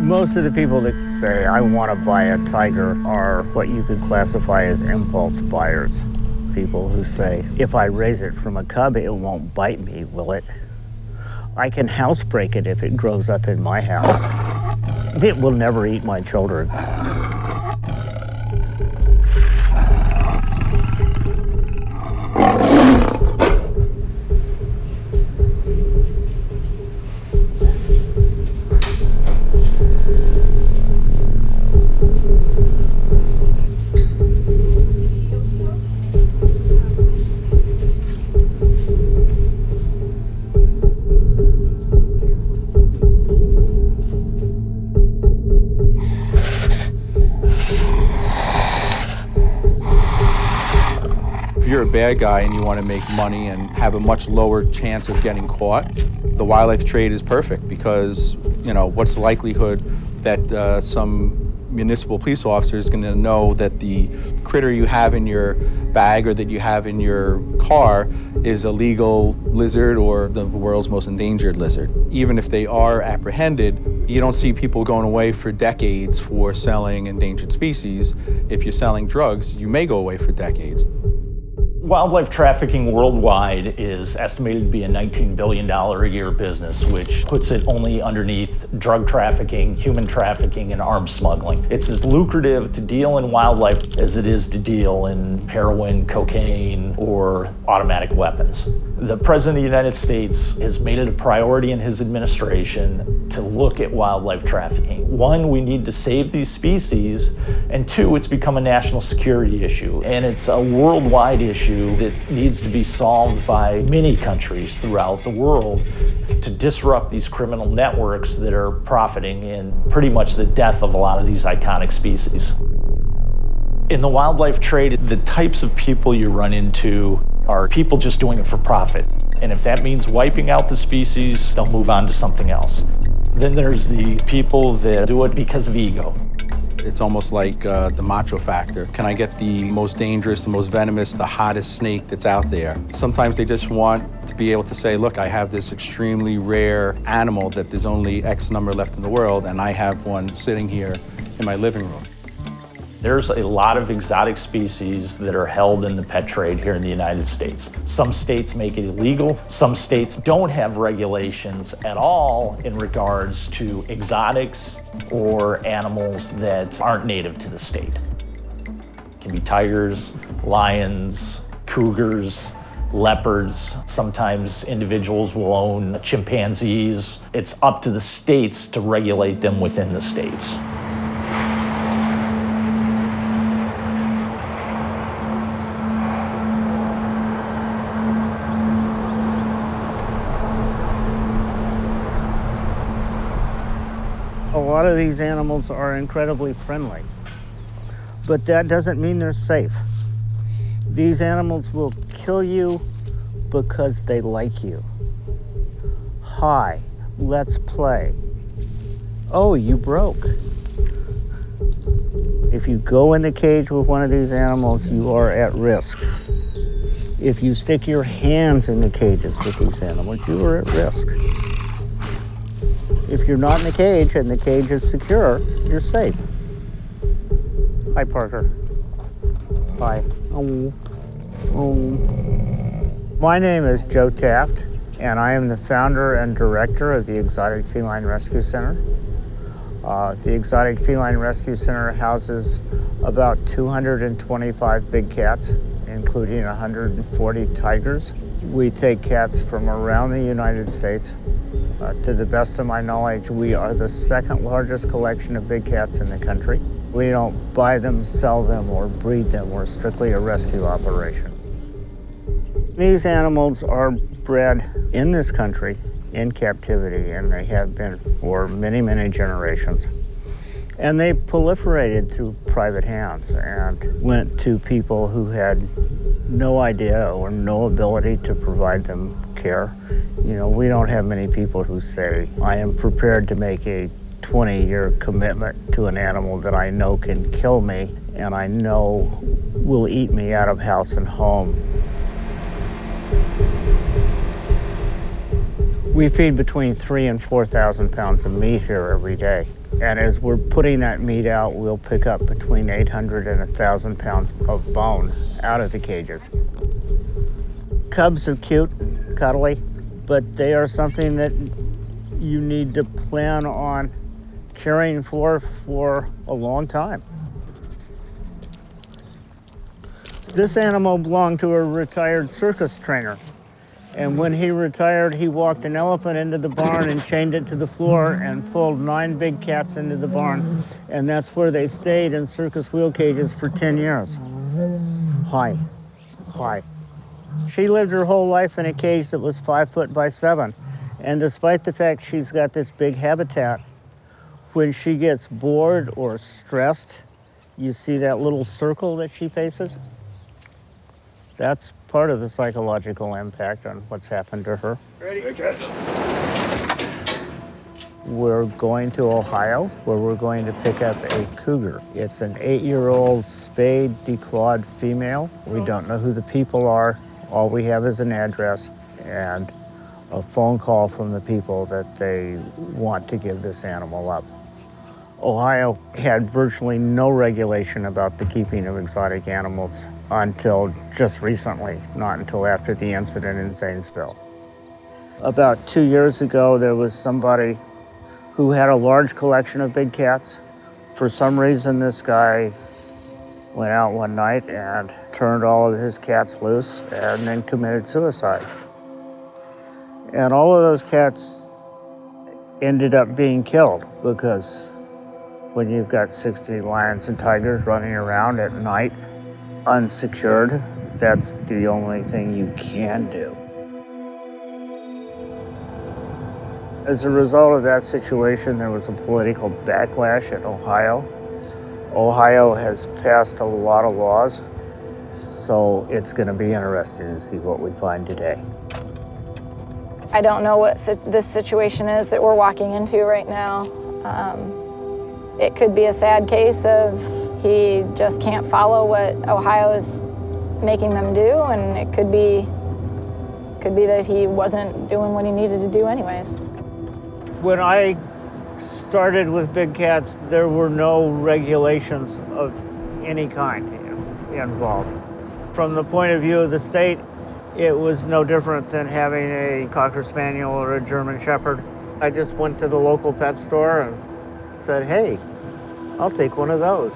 Most of the people that say, I want to buy a tiger, are what you could classify as impulse buyers. People who say, if I raise it from a cub, it won't bite me, will it? I can housebreak it if it grows up in my house. It will never eat my children. If you're a bad guy and you want to make money and have a much lower chance of getting caught, the wildlife trade is perfect because, you know, what's the likelihood that some municipal police officer is going to know that the critter you have in your bag or that you have in your car is a legal lizard or the world's most endangered lizard? Even if they are apprehended, you don't see people going away for decades for selling endangered species. If you're selling drugs, you may go away for decades. Wildlife trafficking worldwide is estimated to be a $19 billion a year business, which puts it only underneath drug trafficking, human trafficking, and arms smuggling. It's as lucrative to deal in wildlife as it is to deal in heroin, cocaine, or automatic weapons. The President of the United States has made it a priority in his administration to look at wildlife trafficking. One, we need to save these species, and two, it's become a national security issue, and it's a worldwide issue that needs to be solved by many countries throughout the world to disrupt these criminal networks that are profiting in pretty much the death of a lot of these iconic species. In the wildlife trade, the types of people you run into are people just doing it for profit. And if that means wiping out the species, they'll move on to something else. Then there's the people that do it because of ego. It's almost like the macho factor. Can I get the most dangerous, the most venomous, the hottest snake that's out there? Sometimes they just want to be able to say, look, I have this extremely rare animal that there's only X number left in the world, and I have one sitting here in my living room. There's a lot of exotic species that are held in the pet trade here in the United States. Some states make it illegal. Some states don't have regulations at all in regards to exotics or animals that aren't native to the state. It can be tigers, lions, cougars, leopards. Sometimes individuals will own chimpanzees. It's up to the states to regulate them within the states. A lot of these animals are incredibly friendly, but that doesn't mean they're safe. These animals will kill you because they like you. Hi, let's play. Oh, you broke. If you go in the cage with one of these animals, you are at risk. If you stick your hands in the cages with these animals, you are at risk. If you're not in the cage and the cage is secure, you're safe. Hi, Parker. Hi. My name is Joe Taft, and I am the founder and director of the Exotic Feline Rescue Center. The Exotic Feline Rescue Center houses about 225 big cats, including 140 tigers. We take cats from around the United States. To the best of my knowledge, we are the second largest collection of big cats in the country. We don't buy them, sell them, or breed them. We're strictly a rescue operation. These animals are bred in this country in captivity, and they have been for many, many generations. And they proliferated through private hands and went to people who had no idea or no ability to provide them care. You know, we don't have many people who say, I am prepared to make a 20-year commitment to an animal that I know can kill me and I know will eat me out of house and home. We feed between 3,000 and 4,000 pounds of meat here every day. And as we're putting that meat out, we'll pick up between 800 and 1,000 pounds of bone out of the cages. Cubs are cute, cuddly, but they are something that you need to plan on caring for a long time. This animal belonged to a retired circus trainer. And when he retired, he walked an elephant into the barn and chained it to the floor and pulled 9 big cats into the barn. And that's where they stayed in circus wheel cages for 10 years. Hi. She lived her whole life in a cage that was 5 foot by 7. And despite the fact she's got this big habitat, when she gets bored or stressed, you see that little circle that she faces? That's part of the psychological impact on what's happened to her. Ready? We're going to Ohio, where we're going to pick up a cougar. It's an 8-year-old spayed, declawed female. We don't know who the people are. All we have is an address and a phone call from the people that they want to give this animal up. Ohio had virtually no regulation about the keeping of exotic animals until just recently, not until after the incident in Zanesville. About 2 years ago, there was somebody who had a large collection of big cats. For some reason, this guy went out one night and turned all of his cats loose and then committed suicide. And all of those cats ended up being killed because when you've got 60 lions and tigers running around at night, unsecured, that's the only thing you can do. As a result of that situation, there was a political backlash in Ohio. Ohio has passed a lot of laws, so it's going to be interesting to see what we find today. I don't know what this situation is that we're walking into right now. It could be a sad case of he just can't follow what Ohio is making them do, and it could be that he wasn't doing what he needed to do anyways. When I started with big cats, there were no regulations of any kind involved. From the point of view of the state, it was no different than having a Cocker Spaniel or a German Shepherd. I just went to the local pet store and said, hey, I'll take one of those.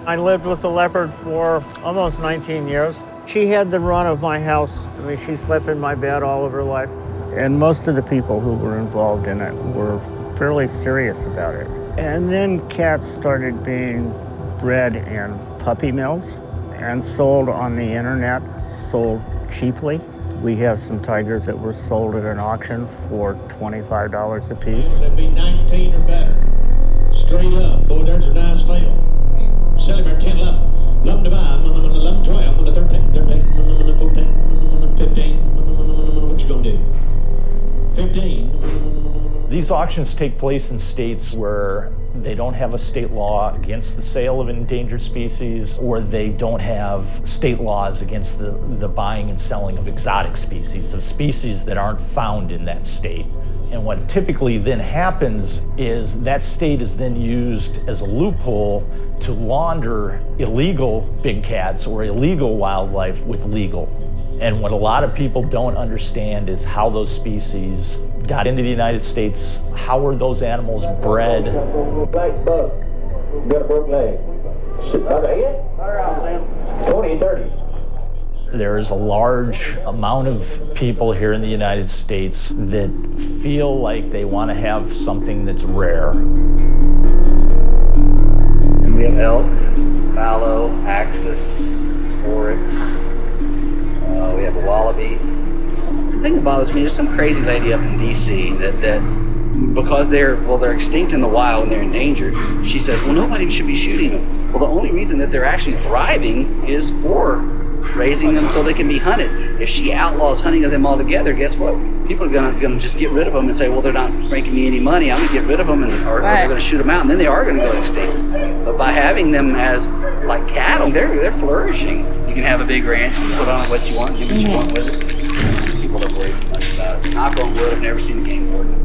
I lived with the leopard for almost 19 years. She had the run of my house. I mean, she slept in my bed all of her life. And most of the people who were involved in it were fairly serious about it. And then cats started being bred in puppy mills and sold on the internet, sold cheaply. We have some tigers that were sold at an auction for $25 a piece. It'll be 19 or better. Straight up. Boy, there's a nice fail. Sell him at 10, 11. 11 to buy. 11, 12. 13, 14, 15. What you gonna do? 15. These auctions take place in states where they don't have a state law against the sale of endangered species, or they don't have state laws against the buying and selling of exotic species, of species that aren't found in that state. And what typically then happens is that state is then used as a loophole to launder illegal big cats or illegal wildlife with legal. And what a lot of people don't understand is how those species got into the United States. How were those animals bred? Black bug. Got a broke leg. About a head? 20 and 30. There is a large amount of people here in the United States that feel like they want to have something that's rare. And we have elk, fallow, axis, oryx. We have a wallaby. The thing that bothers me, there's some crazy lady up in D.C. that because they're extinct in the wild and they're endangered, she says, well, nobody should be shooting them. Well, the only reason that they're actually thriving is for raising them so they can be hunted. If she outlaws hunting of them altogether, guess what? People are gonna just get rid of them and say, well, they're not making me any money. I'm gonna get rid of them, or they're gonna shoot them out, and then they are gonna go extinct. But by having them as like cattle, they're flourishing. You can have a big ranch and put on what you want, do what you want with it. People don't worry too much about it. Knock on wood, I've never seen a game warden.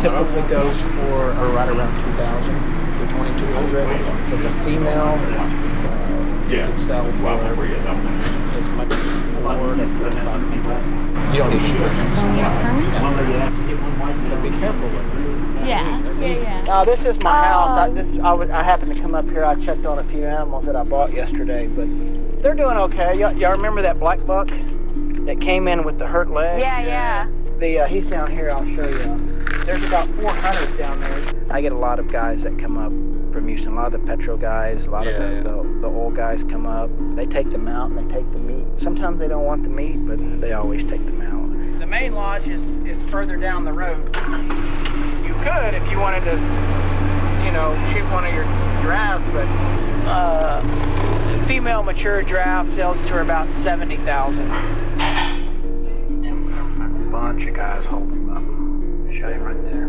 typically goes for right around 2,000 to 2,200. If it's a female, you can sell for as much as 4 to 45 people. You don't need to but be careful with it. Yeah. This is my house. I happened to come up here. I checked on a few animals that I bought yesterday, but they're doing okay. Y'all remember that black buck that came in with the hurt leg? Yeah. He's down here. I'll show you. There's about 400 down there. I get a lot of guys that come up from Houston. A lot of the petro guys, a lot of the old guys come up. They take them out and they take the meat. Sometimes they don't want the meat, but they always take them out. The main lodge is further down the road. You could if you wanted to, shoot one of your giraffes, but female mature giraffe sells for about 70,000. A bunch of guys holding him up. Show him right there.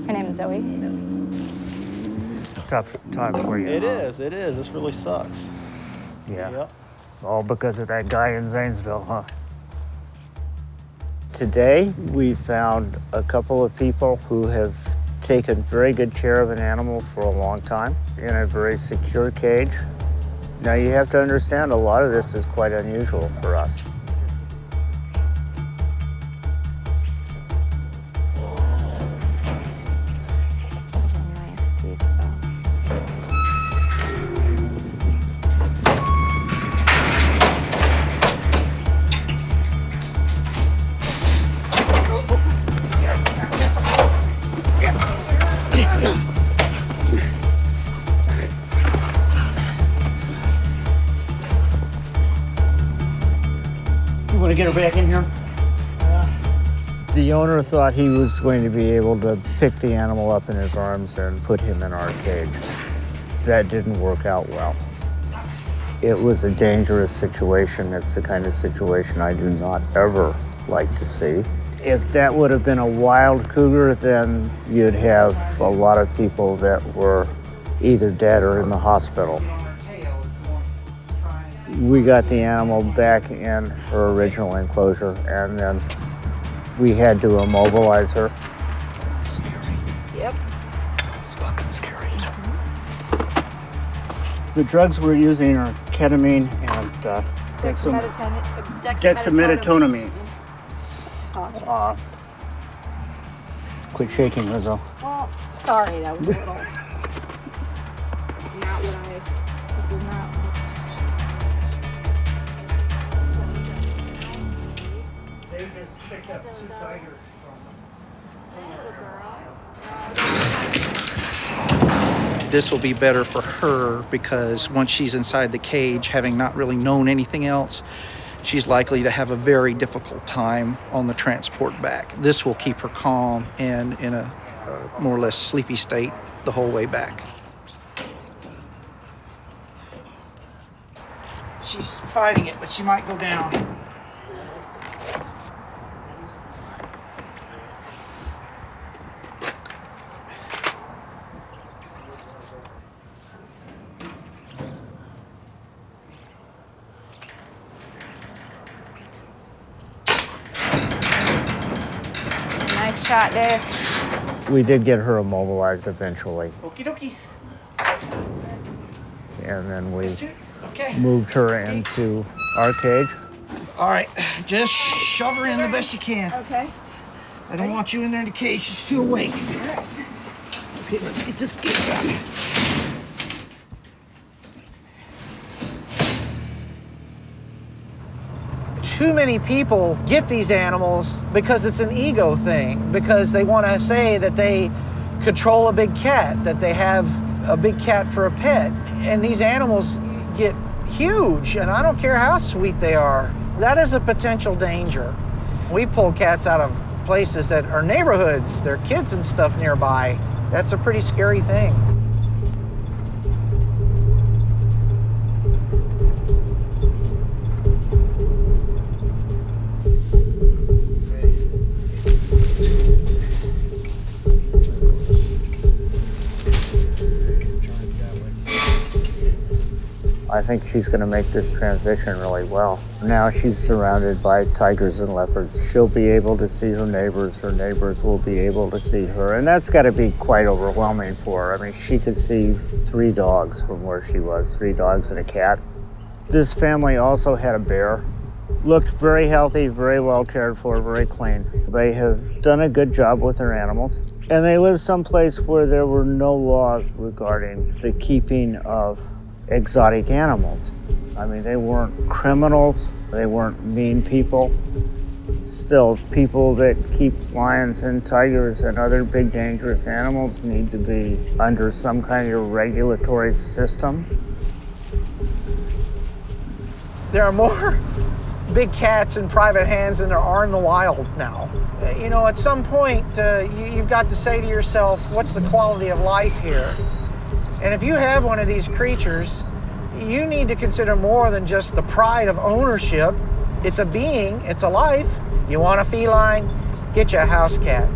Her name is Zoe. Tough time for you. It huh? is. This really sucks. Yeah. Yep. All because of that guy in Zanesville, huh? Today, we found a couple of people who have taken very good care of an animal for a long time in a very secure cage. Now, you have to understand a lot of this is quite unusual for us. Nice teeth, though. You want to get her back in here? The owner thought he was going to be able to pick the animal up in his arms and put him in our cage. That didn't work out well. It was a dangerous situation. It's the kind of situation I do not ever like to see. If that would have been a wild cougar, then you'd have a lot of people that were either dead or in the hospital. We got the animal back in her original enclosure, and then we had to immobilize her. Yep. It's fucking scary. The drugs we're using are ketamine and dexamethasone. Quit shaking, Rizzo. Well, sorry, that was a little. Not what this is not. They just picked up 2 tigers This will be better for her because once she's inside the cage, having not really known anything else, she's likely to have a very difficult time on the transport back. This will keep her calm and in a more or less sleepy state the whole way back. She's fighting it, but she might go down. Nice shot, Dave. We did get her immobilized eventually, Okie dokie. and then we Okay. moved her into our cage. All right, just shove her in the best you can. Okay. I don't want you in there in the cage. She's too awake. Okay, let's get this gate back. Too many people get these animals because it's an ego thing, because they want to say that they control a big cat, that they have a big cat for a pet. And these animals get huge, and I don't care how sweet they are. That is a potential danger. We pull cats out of places that are neighborhoods, there are kids and stuff nearby. That's a pretty scary thing. I think she's going to make this transition really well. Now she's surrounded by tigers and leopards. She'll be able to see her neighbors will be able to see her, and that's got to be quite overwhelming for her. I mean, she could see 3 dogs from where she was, 3 dogs and a cat. This family also had a bear. Looked very healthy, very well cared for, very clean. They have done a good job with their animals, and they live someplace where there were no laws regarding the keeping of exotic animals. I mean, they weren't criminals, they weren't mean people. Still, people that keep lions and tigers and other big dangerous animals need to be under some kind of regulatory system. There are more big cats in private hands than there are in the wild now. You know, at some point, you've got to say to yourself, what's the quality of life here? And if you have one of these creatures, you need to consider more than just the pride of ownership. It's a being, it's a life. You want a feline? Get you a house cat.